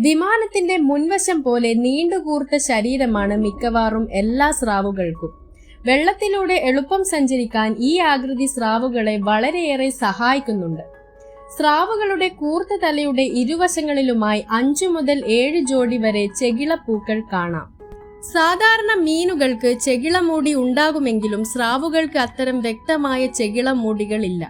വിമാനത്തിന്റെ മുൻവശം പോലെ നീണ്ടുകൂർത്ത ശരീരമാണ് മിക്കവാറും എല്ലാ സ്രാവുകൾക്കും. വെള്ളത്തിലൂടെ എളുപ്പം സഞ്ചരിക്കാൻ ഈ ആകൃതി സ്രാവുകളെ വളരെയേറെ സഹായിക്കുന്നുണ്ട്. സ്രാവുകളുടെ കൂർത്ത തലയുടെ ഇരുവശങ്ങളിലുമായി 5 മുതൽ 7 ജോഡി വരെ ചെകിളപ്പൂക്കൾ കാണാം. സാധാരണ മീനുകൾക്ക് ചെകിളമൂടി ഉണ്ടാകുമെങ്കിലും സ്രാവുകൾക്ക് അത്തരം വ്യക്തമായ ചെകിളമൂടികളില്ല.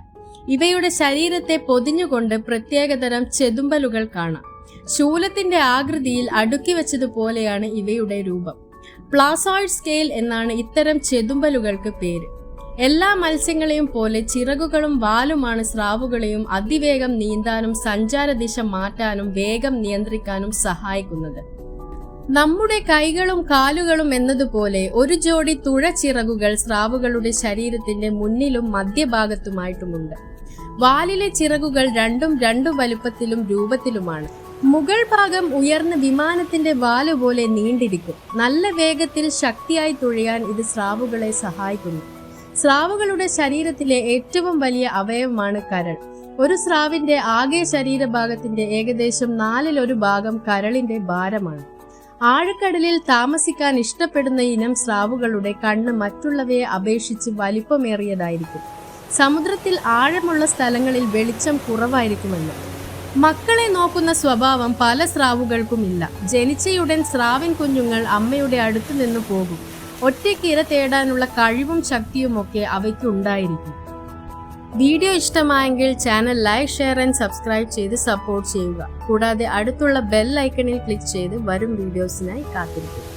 ഇവയുടെ ശരീരത്തെ പൊതിഞ്ഞുകൊണ്ട് പ്രത്യേകതരം ചെതുമ്പലുകൾ കാണാം. ശൂലത്തിന്റെ ആകൃതിയിൽ അടുക്കി വെച്ചതുപോലെയാണ് ഇവയുടെ രൂപം. പ്ലാസോയിഡ് സ്കെയിൽ എന്നാണ് ഇത്തരം ചെതുമ്പലുകൾക്ക് പേര്. എല്ലാ മത്സ്യങ്ങളെയും പോലെ ചിറകുകളും വാലുമാണ് സ്രാവുകളെയും അതിവേഗം നീന്താനും സഞ്ചാരദിശ മാറ്റാനും വേഗം നിയന്ത്രിക്കാനും സഹായിക്കുന്നത്. നമ്മുടെ കൈകളും കാലുകളും എന്നതുപോലെ ഒരു ജോഡി തുഴച്ചിറകുകൾ സ്രാവുകളുടെ ശരീരത്തിന്റെ മുന്നിലും മധ്യഭാഗത്തുമായിട്ടുമുണ്ട്. വാലിലെ ചിറകുകൾ രണ്ടും 2 വലുപ്പത്തിലും രൂപത്തിലുമാണ്. മുകൾ ഭാഗം ഉയർന്ന വിമാനത്തിന്റെ വാല് പോലെ നീണ്ടിരിക്കും. നല്ല വേഗത്തിൽ ശക്തിയായി തുഴയാൻ ഇത് സ്രാവുകളെ സഹായിക്കുന്നു. സ്രാവുകളുടെ ശരീരത്തിലെ ഏറ്റവും വലിയ അവയവമാണ് കരൾ. ഒരു സ്രാവിന്റെ ആകെ ശരീരഭാഗത്തിന്റെ ഏകദേശം 4/1 ഭാഗം കരളിന്റെ ഭാരമാണ്. ആഴക്കടലിൽ താമസിക്കാൻ ഇഷ്ടപ്പെടുന്ന ഇനം സ്രാവുകളുടെ കണ്ണ് മറ്റുള്ളവയെ അപേക്ഷിച്ച് വലിപ്പമേറിയതായിരിക്കും. സമുദ്രത്തിൽ ആഴമുള്ള സ്ഥലങ്ങളിൽ വെളിച്ചം കുറവായിരിക്കുമല്ലോ. മക്കളെ നോക്കുന്ന സ്വഭാവം പല സ്രാവുകൾക്കുമില്ല. ജനിച്ചയുടൻ സ്രാവിൻ കുഞ്ഞുങ്ങൾ അമ്മയുടെ അടുത്തു നിന്ന് പോകും. ഒറ്റയ്ക്ക് ഇര തേടാനുള്ള കഴിവും ശക്തിയുമൊക്കെ അവയ്ക്ക് ഉണ്ടായിരിക്കും. വീഡിയോ ഇഷ്ടമായെങ്കിൽ channel like, share and subscribe ചെയ്ത് സപ്പോർട്ട് ചെയ്യുക. കൂടാതെ അടുത്തുള്ള ബെൽ ഐക്കണിൽ ക്ലിക്ക് ചെയ്ത് വരും വീഡിയോസിനായി കാത്തിരിക്കുക.